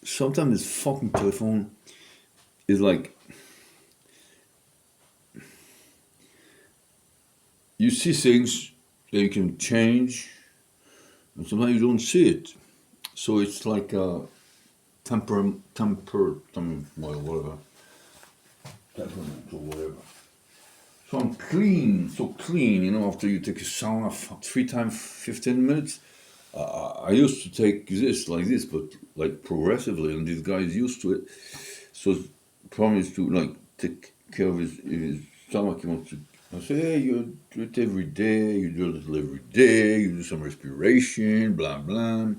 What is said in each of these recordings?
sometimes this fucking telephone is like you see things that you can change, and sometimes you don't see it. So it's like well, whatever, temperament or whatever. So I'm clean, so clean, after you take a sauna 3 times 15 minutes. I used to take this like this, but like progressively, and this guy is used to it. So promise to like take care of his stomach. He wants to. I say, hey, you do it every day. You do a little every day. You do some respiration, blah blah.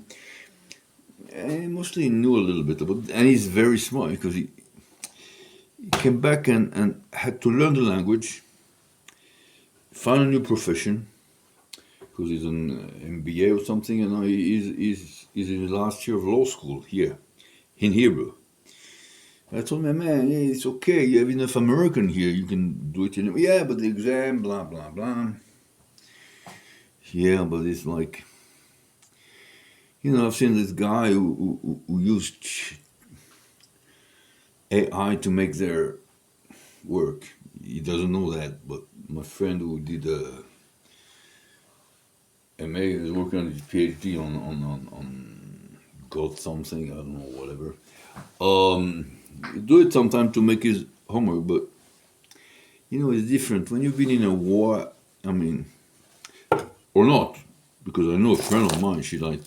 And mostly he knew a little bit about, and he's very smart because he came back and had to learn the language, find a new profession because he's an MBA or something, and now he's in his last year of law school here in Hebrew. I told him, man, yeah, it's okay. You have enough American here. You can do it in. Yeah, but the exam, blah blah blah. Yeah, but it's like, I've seen this guy who used AI to make their work. He doesn't know that, but my friend who did a MA is working on his PhD on God something. I don't know, whatever. Do it sometime to make his homework, but it's different when you've been in a war. I mean, or not, because I know a friend of mine. She like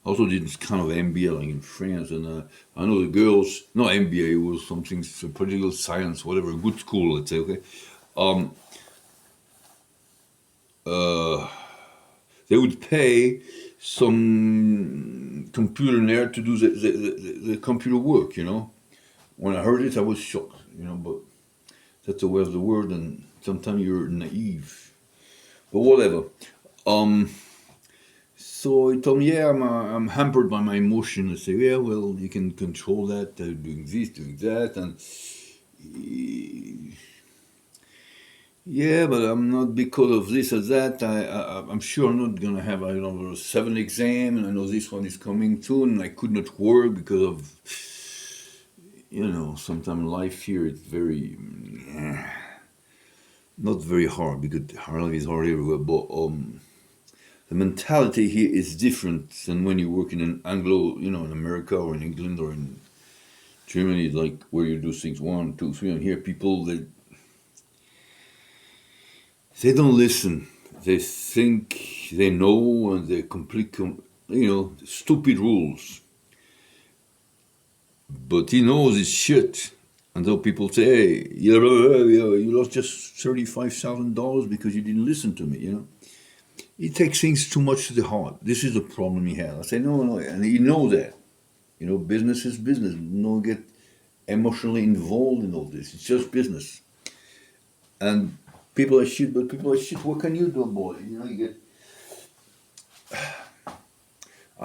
also did this kind of MBA like in France, and I know the girls. No MBA, it was something political science, whatever, good school, let's say. Okay, um, uh, they would pay some computer nerd to do the computer work. When I heard it, I was shocked. But that's the way of the world, and sometimes you're naive. But whatever. Um, So he told me, yeah, I'm hampered by my emotion. I say, yeah, well, you can control that, doing this, doing that, and yeah, but I'm not because of this or that. I'm sure I'm not gonna have, I don't know, 7 exam, and I know this one is coming soon, and I could not work because of, sometimes life here is very, not very hard because life is hard everywhere, but the mentality here is different than when you work in an Anglo, in America or in England or in Germany, like where you do things one, two, three, and here people they don't listen. They think they know, and they complete, stupid rules. But he knows his shit. Until people say, "Hey, you lost just $35,000 because you didn't listen to me," He takes things too much to the heart. This is the problem he has. I say, no, no, and he knows that. Business is business. No get emotionally involved in all this. It's just business. And people are shit, but people are shit. What can you do, boy? You get.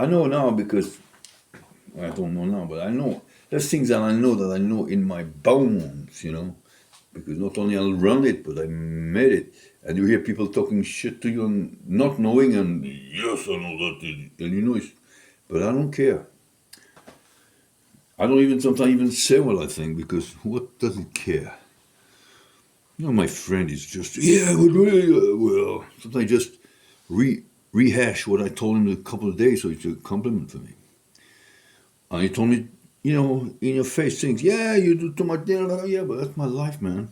I know now because I don't know now, but I know there's things that I know in my bones. Because not only I run it, but I made it. And you hear people talking shit to you and not knowing, and yes, I know that, and it's. But I don't care. I don't even sometimes even say what I think because what does it care? My friend is just yeah, well. Sometimes just rehash what I told him a couple of days, so it's a compliment for me. And he told me, in your face things. Yeah, you do too much. Yeah, but that's my life, man.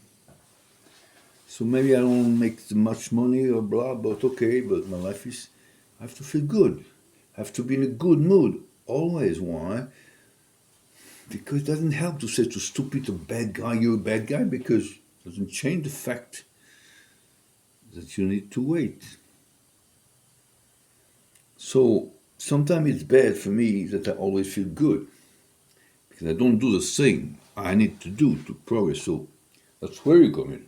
So maybe I don't make much money or blah, but okay. But my life is, I have to feel good. I have to be in a good mood always. Why? Because it doesn't help to say to stupid or bad guy you're a bad guy because it doesn't change the fact that you need to wait. So sometimes it's bad for me that I always feel good because I don't do the thing I need to do to progress. So that's where you come in,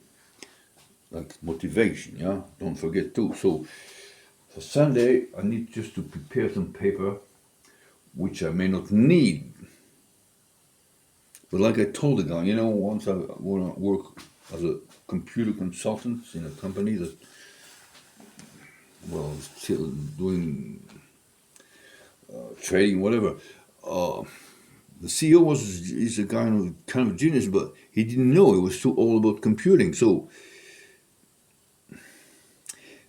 like motivation. Yeah, don't forget too. So for Sunday, I need just to prepare some paper, which I may not need. But like I told the guy, once I want to work as a computer consultant in a company that, well, is still doing trading, whatever. Uh, the CEO is a kind of genius, but he didn't know it was too all about computing. So,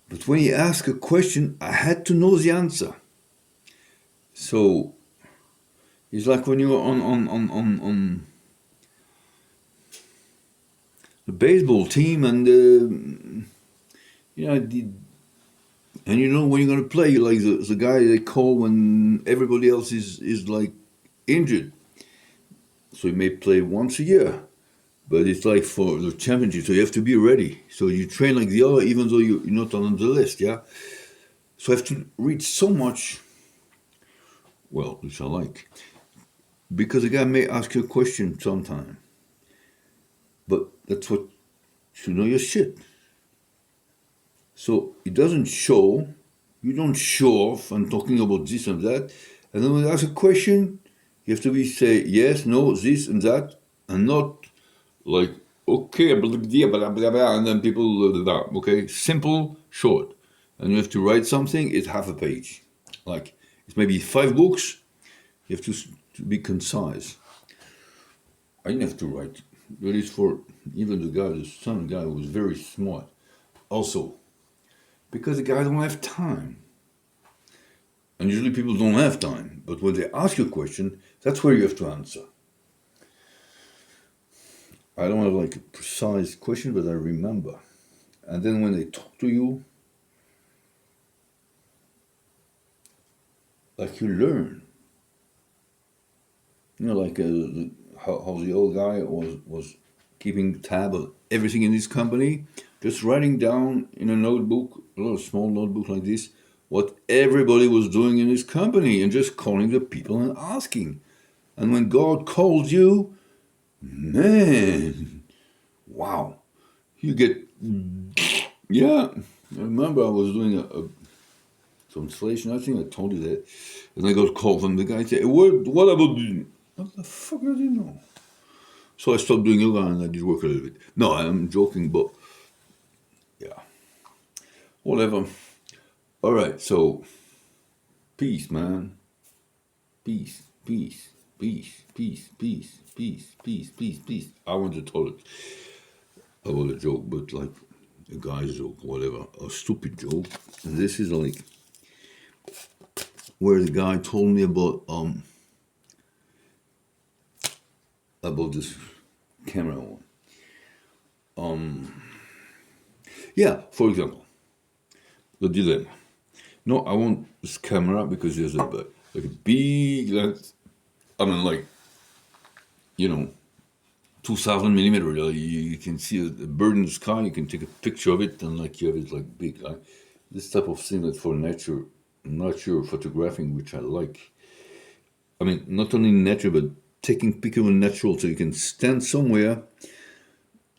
but when he asked a question, I had to know the answer. So it's like when you're on the baseball team and you know and you know when you're gonna play, like the guy they call when everybody else is like injured. So you may play once a year, but it's like for the championship, so you have to be ready. So you train like the other, even though you're not on the list, yeah. So I have to read so much, well, which I like, because a guy may ask you a question sometime, but that's what you know your shit. So it doesn't show, you don't show off and talking about this and that, and then when they ask a question, you have to be say yes, no, this and that, and not like okay, blah, blah, blah, blah, and then people okay, simple, short, and you have to write something. It's half a page, like it's maybe 5 books. You have to be concise. I didn't have to write. But it's for even the son guy who was very smart. Also, because the guy don't have time. And usually people don't have time. But when they ask you a question, that's where you have to answer. I don't have like a precise question, but I remember. And then when they talk to you, like you learn. You know, like how the old guy was keeping tab of everything in his company, just writing down in a notebook, a little small notebook like this, what everybody was doing in his company and just calling the people and asking. And when God calls you, man, wow, you get, yeah. I remember I was doing a translation, I think I told you that, and I got called from the guy and said, what about you? What the fuck does he know? So I stopped doing yoga and I did work a little bit. No, I'm joking, but yeah, whatever. All right, so peace, man. Peace, peace, peace, peace, peace, peace, peace, peace, peace. I want to tell it about a joke, but like a guy's joke, whatever, a stupid joke. And this is like where the guy told me about this camera one. Yeah, for example, the dilemma. No, I want this camera because there's like a big lens. I mean, like, you know, 2,000 millimeter. You can see a bird in the sky. You can take a picture of it, and like you have it like big. Like this type of thing that's for nature photographing, which I like. I mean, not only nature, but taking picture of natural, so you can stand somewhere,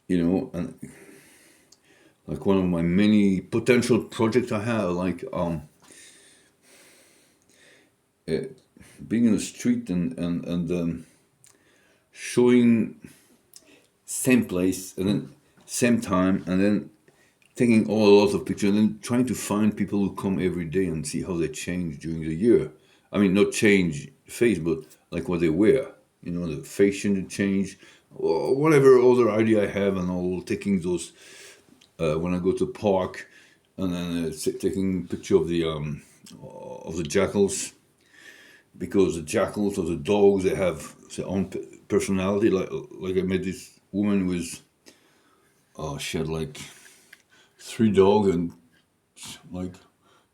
you know, and like one of my many potential projects I have, like being in the street and showing same place and then same time and then taking all lots of pictures and then trying to find people who come every day and see how they change during the year. I mean, not change face, but like what they wear. You know, the fashion change, or whatever other idea I have, and all taking those when I go to park, and then taking picture of the jackals, because the jackals or the dogs, they have their own personality. Like I met this woman with she had like 3 dogs and like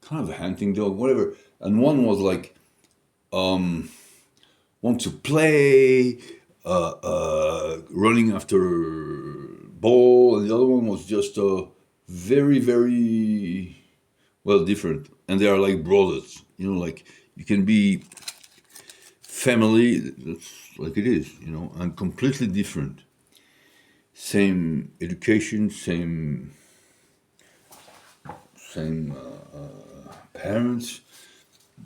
kind of a hunting dog, whatever. And one was like want to play, running after ball, and the other one was just very very well different. And they are like brothers, you know, like you can be family, that's like it is, you know, and completely different. Same education, same parents,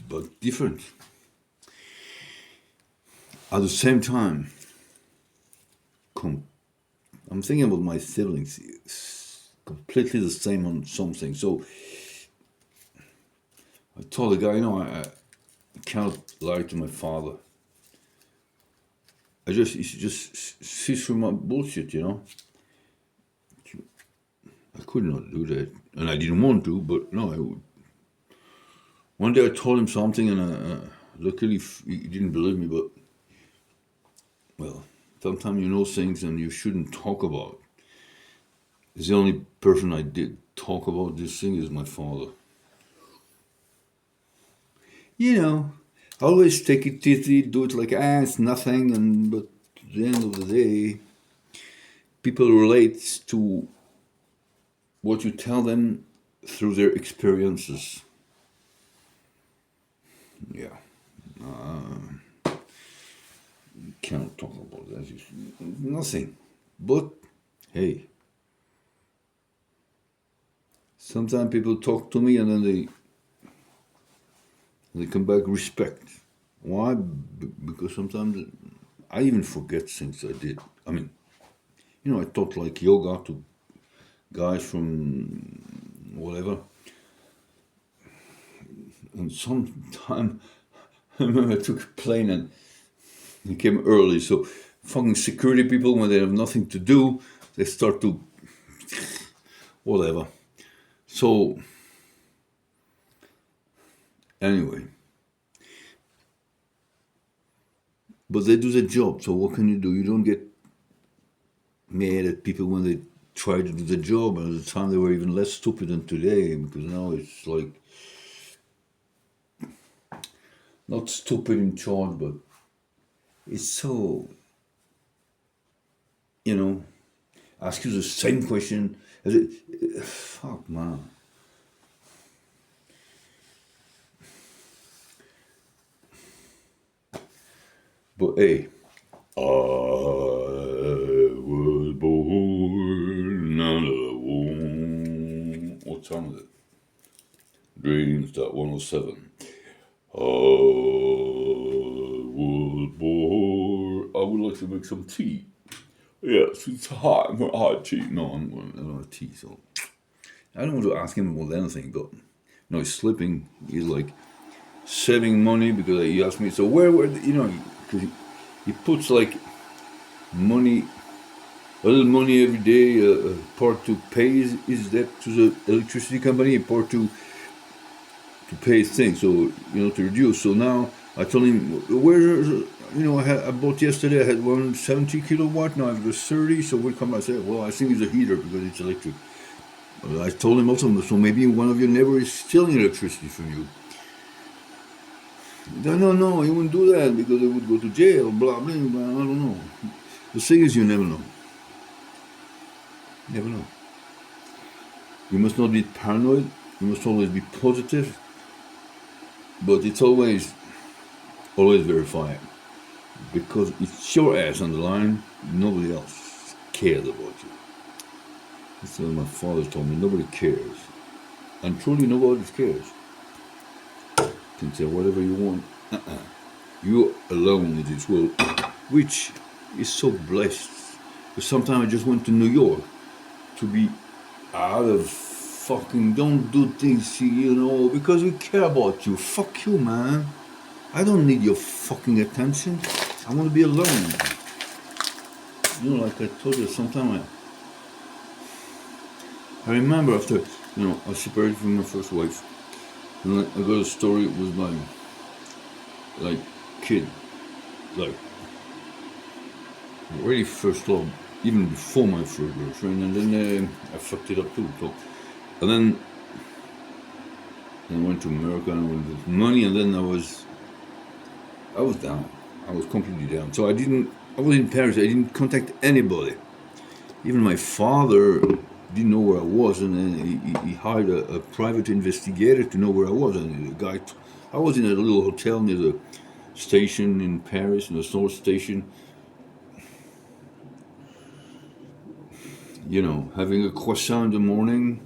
but different. At the same time, I'm thinking about my siblings, completely the same on something. So I told the guy, you know, I cannot lie to my father. it's just cease from my bullshit, you know. I could not do that, and I didn't want to, but no, I would. One day I told him something, and luckily he didn't believe me, but, well, sometimes you know things and you shouldn't talk about. The only person I did talk about this thing is my father. You know, always take it easy, do it like, it's nothing, but at the end of the day, people relate to what you tell them through their experiences. Yeah. Can't talk about that. Nothing. But, hey, sometimes people talk to me and then they come back respect. Why? Because sometimes I even forget things I did. I mean, I taught like yoga to guys from whatever. And sometime I remember I took a plane and it came early. So fucking security people, when they have nothing to do, they start to whatever. So anyway, but they do their job. So what can you do? You don't get mad at people when they try to do the job. And at the time they were even less stupid than today, because now it's like not stupid in charge, but it's so, ask you the same question as it. Fuck, man. But hey, I was born out of womb. What time is it? Dreams.107. I was born. I would like to make some tea. Yes, it's hot. I want hot tea. No, I don't have tea, so I don't want to ask him about anything, but he's slipping. He's like saving money because he asked me, so where were, because he puts like money, a little money every day, part to pay his debt to the electricity company, and part to pay his thing, so, to reduce. So now I told him, I bought yesterday, I had 170 kilowatt, now I've got 30, so what come? I said, well, I think it's a heater because it's electric. I told him also, so maybe one of your neighbors is stealing electricity from you. No, he wouldn't do that because they would go to jail, blah, blah, blah, I don't know. The thing is, you never know. Never know. You must not be paranoid, you must always be positive, but it's always verify it. Because it's your ass on the line, nobody else cares about you. That's what my father told me, nobody cares. And truly nobody cares. You can say whatever you want. You're alone in this world, which is so blessed. But sometimes I just went to New York to be out of fucking, don't do things, because we care about you. Fuck you, man. I don't need your fucking attention. I want to be alone. Like I told you, sometimes I remember after, I was separated from my first wife. And I got a story with my, kid. Really first love, even before my first girlfriend. And then I fucked it up too. So, and then I went to America and with money, and then I was down. I was completely down. So I was in Paris. I didn't contact anybody. Even my father didn't know where I was, and then he hired a private investigator to know where I was. And the guy, I was in a little hotel near the station in Paris, in the North Station. Having a croissant in the morning,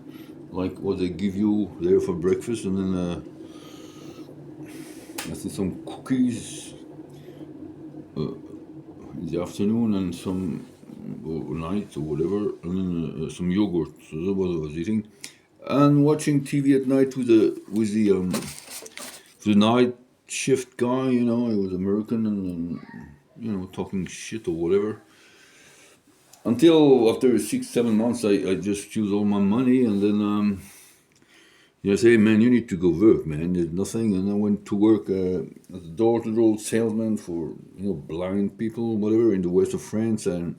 like what they give you there for breakfast, and then I think some cookies in the afternoon, and some night or whatever, and then some yogurt. So that's what I was eating, and watching TV at night with the night shift guy. He was American, and talking shit or whatever. Until after 6-7 months, I just use all my money, and then I say, man, you need to go work, man. There's nothing. And I went to work as a door-to-door salesman for blind people, whatever, in the west of France. And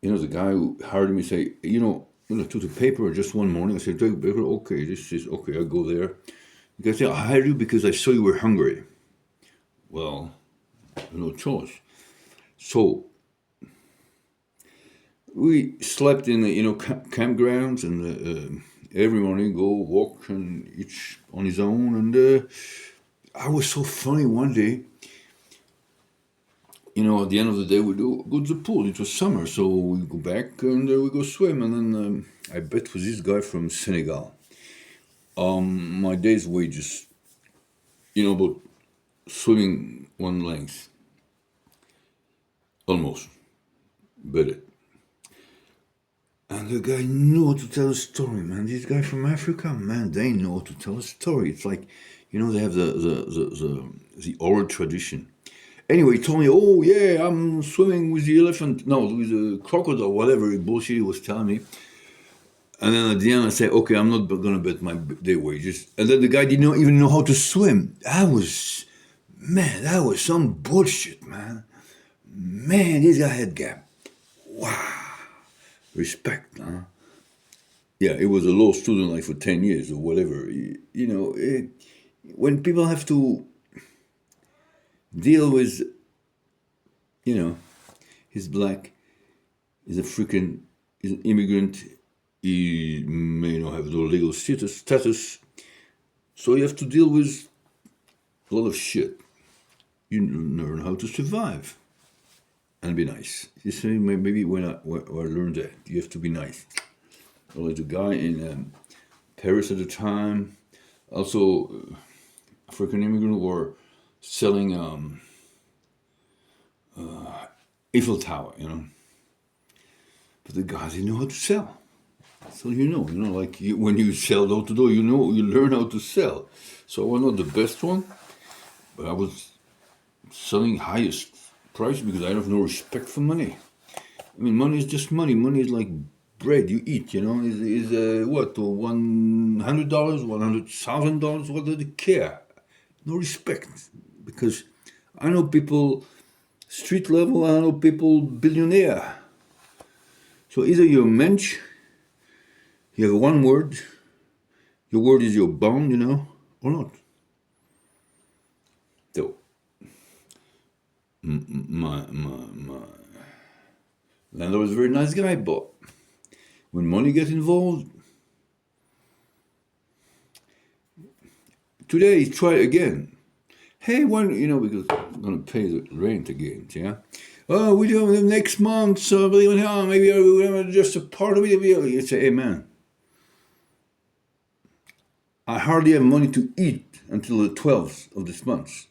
the guy who hired me say, to the paper just one morning. I said, take the paper. Okay, this is okay. I go there. The guy said, I hired you because I saw you were hungry. Well, no choice. So we slept in campgrounds, and every morning go walk, and each on his own. And I was so funny one day. At the end of the day, we go to the pool. It was summer, so we go back and we go swim. And then I bet with this guy from Senegal. My day's wages, about swimming one length, almost, bet it. And the guy knew how to tell a story, man. This guy from Africa, man, they know how to tell a story. It's like, they have the oral tradition. Anyway, he told me, oh yeah, I'm swimming with the elephant. No, with the crocodile, whatever bullshit he was telling me. And then at the end I said, okay, I'm not gonna bet my day wages. And then the guy didn't even know how to swim. That was some bullshit, man. Man, this guy had gap. Wow. Respect, huh? Yeah, it was a law student like for 10 years or whatever. When people have to deal with, he's black, he's African, he's an immigrant, he may not have no legal status, so you have to deal with a lot of shit. You learn how to survive and be nice. You see, maybe when I learned that, you have to be nice. Well, there's a guy in Paris at the time, also African immigrant, were selling Eiffel Tower, But the guys didn't know how to sell. So when you sell door to door, you learn how to sell. So I was not the best one, but I was selling highest price because I have no respect for money. I mean, money is just money. Money is like bread you eat, is what, $100, $100,000, what do they care? No respect. Because I know people street level, I know people billionaire. So either you're a mensch, you have one word, your word is your bond, or not. So, my landlord was a very nice guy, but when money gets involved, today he tried again. Hey, because I'm going to pay the rent again, yeah? Oh, we do it next month, so maybe we'll just a part of it. You say, hey, man, I hardly have money to eat until the 12th of this month.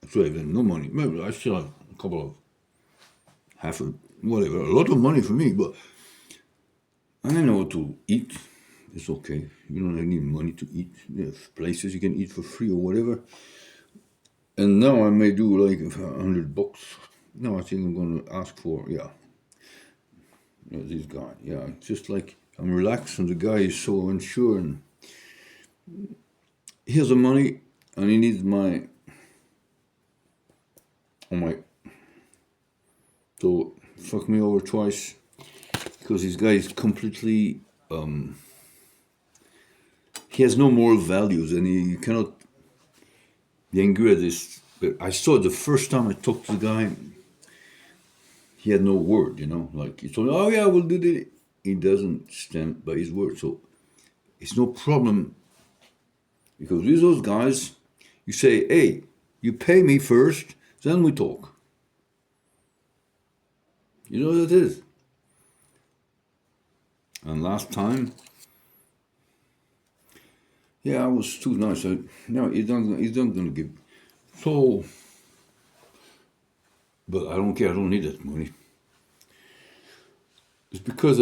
So I have no money. Maybe I still have a couple of, a lot of money for me, but I don't know what to eat. It's okay. You don't need money to eat. You have places you can eat for free or whatever. And now I may do like $100. Now I think I'm going to ask for, this guy. Yeah, it's just like I'm relaxed and the guy is so unsure. And here's the money and he needs so fuck me over twice because this guy is completely, he has no moral values and he cannot be angry at this. But I saw it the first time I talked to the guy, he had no word, like he told me, oh yeah, we'll do this. He doesn't stand by his word. So it's no problem because with those guys, you say, hey, you pay me first, then we talk. You know what it is. And last time, I was too nice. No, he's not going to give. So, but I don't care. I don't need that money. It's because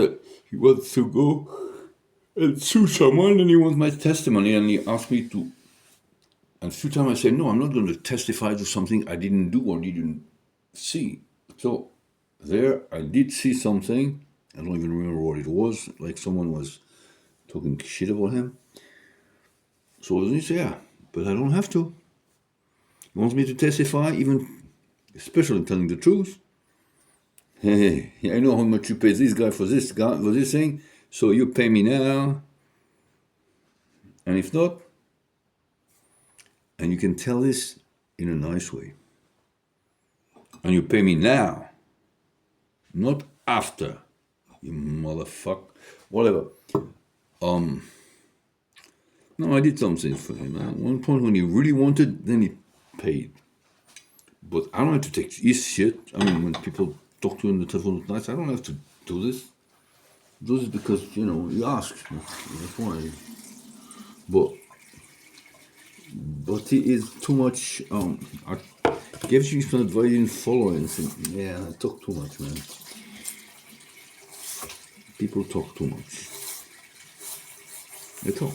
he wants to go and sue someone, and he wants my testimony, and he asked me to And a few times I say, no, I'm not going to testify to something I didn't do or didn't see. So there I did see something. I don't even remember what it was. Like someone was talking shit about him. So he said, yeah, but I don't have to. He wants me to testify, even especially telling the truth. Hey, I know how much you pay this guy for this thing, so you pay me now. And if not, and you can tell this in a nice way. And you pay me now, not after, you motherfucker. Whatever. No, I did something for him. At one point when he really wanted, then he paid. But I don't have to take his shit. I mean, when people talk to him on the telephone at night, I don't have to do this. Do this because, you ask. That's why. But he is too much. I gave you some advice, didn't follow it. And said, yeah, I talk too much, man. People talk too much. They talk.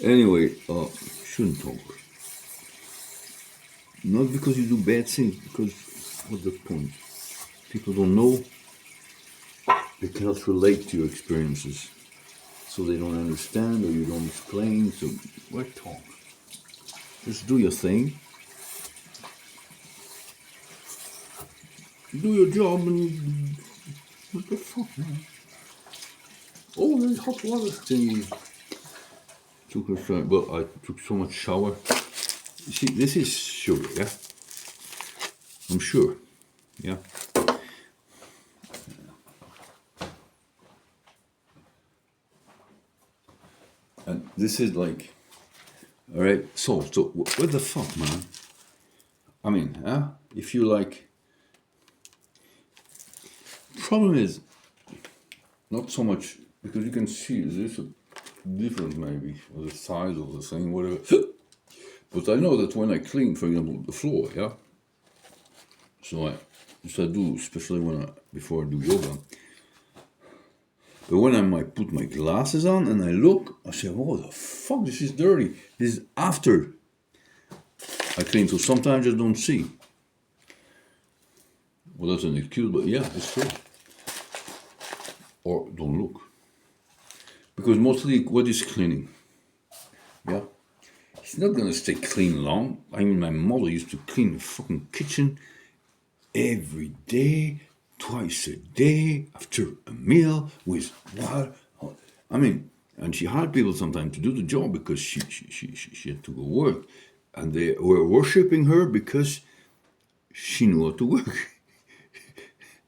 Anyway, shouldn't talk. Not because you do bad things, because what's the point? People don't know. They cannot relate to your experiences. So they don't understand or you don't explain. So why talk? Just do your thing. Do your job and what the fuck, man? Oh, there's hot water. Then took a shower. Well, I took so much shower. You see, this is sugar, yeah? I'm sure, yeah? And this is like, all right, so what the fuck, man? I mean, if you like, problem is not so much, because you can see there's a difference maybe, or the size of the thing, whatever. But I know that when I clean, for example, the floor, yeah? So I do, especially before I do yoga. But when I might put my glasses on and I look, I say, oh, the fuck, this is dirty. This is after I clean, so sometimes I just don't see. Well, that's an excuse, but yeah, it's true. Or don't look. Because mostly, what is cleaning? Yeah? It's not gonna stay clean long. I mean, my mother used to clean the fucking kitchen every day, twice a day, after a meal, with water. I mean, and she hired people sometimes to do the job because she had to go work. And they were worshipping her because she knew how to work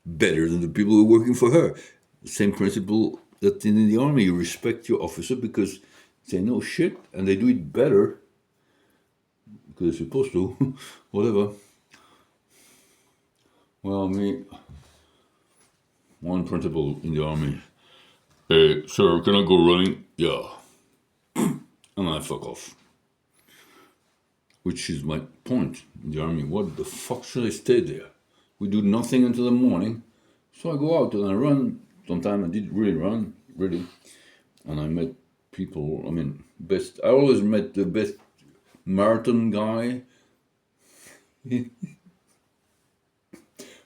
better than the people who were working for her. The same principle that in the army, you respect your officer because they know shit and they do it better because they're supposed to, whatever. Well, one principle in the army, hey, sir, can I go running? Yeah. And I fuck off. Which is my point in the army. What the fuck should I stay there? We do nothing until the morning. So I go out and I run. Sometimes I did really run, really. And I met people, I always met the best marathon guy.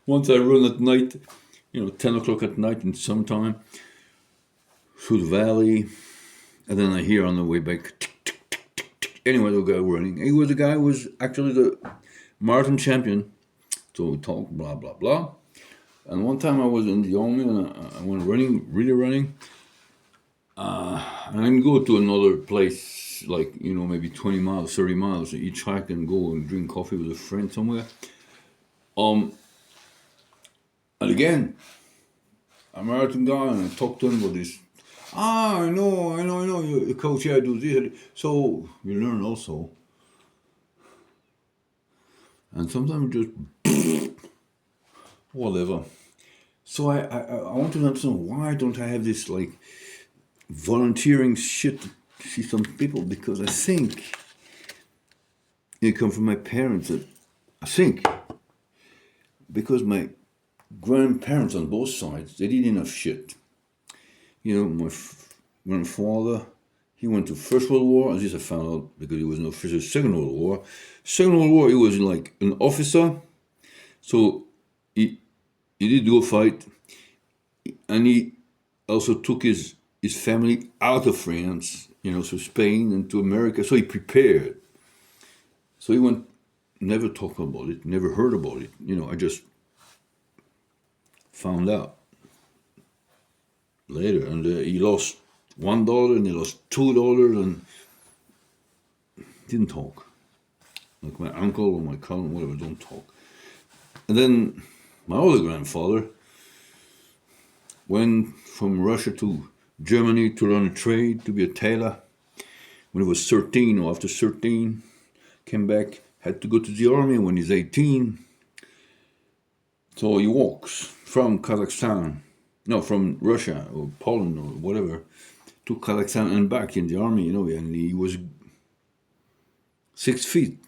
Once I run at night, 10 o'clock at night in summertime, through the valley, and then I hear on the way back, tick, tick, tick, tick, tick. Anyway, the guy running. He was the guy who was actually the marathon champion. So we talked, blah, blah, blah. And one time I was in the army and I went running, really running. And I didn't go to another place, like, maybe 20 miles, 30 miles, each hike and go and drink coffee with a friend somewhere. And again, a marathon guy, and I talked to him about this. I know, you coach, yeah, I do this. So you learn also. And sometimes just, whatever. So I want to understand, why don't I have this, like, volunteering shit to see some people? Because I think it comes from my parents. I think because my grandparents on both sides, they did enough shit. My grandfather, He went to First World War, and this I found out because he was an officer. Second World War. Second World War, he was like an officer, so he did go fight, and he also took his family out of France, so Spain and to America. So he prepared. So he went, never talked about it, never heard about it. I just found out later, and he lost $1 and he lost $2 and didn't talk. Like my uncle or my cousin, whatever, don't talk. And then my other grandfather went from Russia to Germany to learn a trade, to be a tailor. When he was 13 or after 13, came back, had to go to the army when he's 18. So he walks from from Russia or Poland or whatever, to Kazakhstan and back in the army, and he was 6 feet,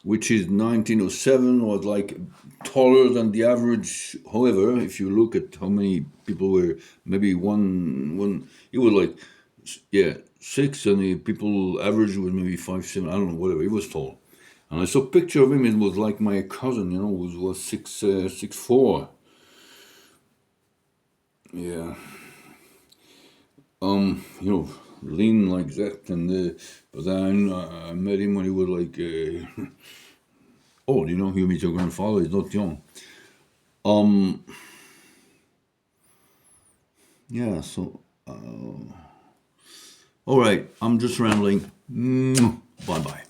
which is 1907, was like taller than the average. However, if you look at how many people were, maybe one, he was like, 6, and the people average was maybe 5, 7, I don't know, whatever. He was tall. And I saw a picture of him, it was like my cousin, was 6'4". Yeah. Lean like that, and but then I met him when he was like old. You meet your grandfather; he's not young. Yeah. So, all right. I'm just rambling. Bye bye.